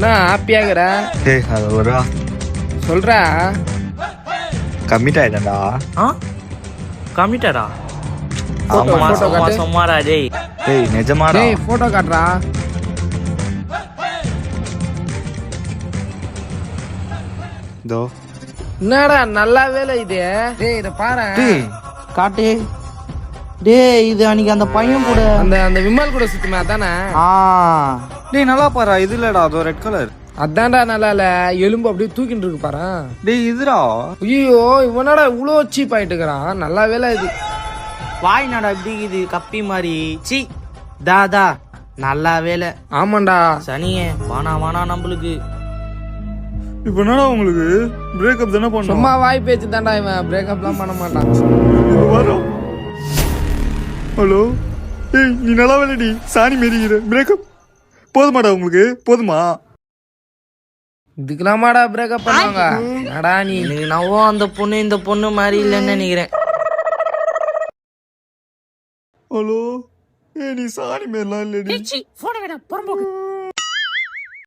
நான் ஹாப்பியாகிற டேய் அது ஒரு சொல்றா கம்மிட் ஆயிட்டா. கமிட்டடா Photo காட்டு. சும்மாடா டேய். டேய் நிஜமாடா. டேய் போட்டோ காட்டுறா. தோ என்னடா நல்ல வேலை இது. டேய் இத பாரு. டேய் காட்டு. டேய் இது அன்னைக்கு அந்த பையன் கூட அந்த அந்த விமல் கூட சுத்துமே அதானே. டேய் நல்லா பாரு. இது இல்லடா அதோ ரெட் கலர். அதான்டா நல்லா இல்ல. எலும்பு அப்படியே தூக்கிட்டு இருக்கு பாரு. டேய் இதுடா. ஐயோ இவனடா இவ்வளோ சீப் ஆயிட்டு இருக்கிறான். நல்ல வேலை இது. வாய் நாடா இப்படி இது கப்பி மாதிரி. சி தாதா நல்லா வேலை. ஆமாண்டா. சனியே வானா நம்மளுக்கு. இப்போ என்னடா உங்களுக்கு பிரேக்கப் தானே பண்ணோம். சும்மா வாய் பேச்சு தான்டா இவன். பிரேக்கப்லாம் பண்ண மாட்டான். ஹலோ ஏய் நீ நல்லா வேலைடி. சாணி மாரிக்கிற பிரேக்கப் போதுமாடா உங்களுக்கு? போதுமா? இதுக்கெல்லாமாடா பிரேக்கப் பண்ணுவாங்க? நடா நீ. எனக்கு நவோ அந்த பொண்ணு இந்த பொண்ணு மாதிரி இல்லைன்னு நினைக்கிறேன். ஹலோ ஏய் நீ சாணி மாரிலாம் இல்லடி.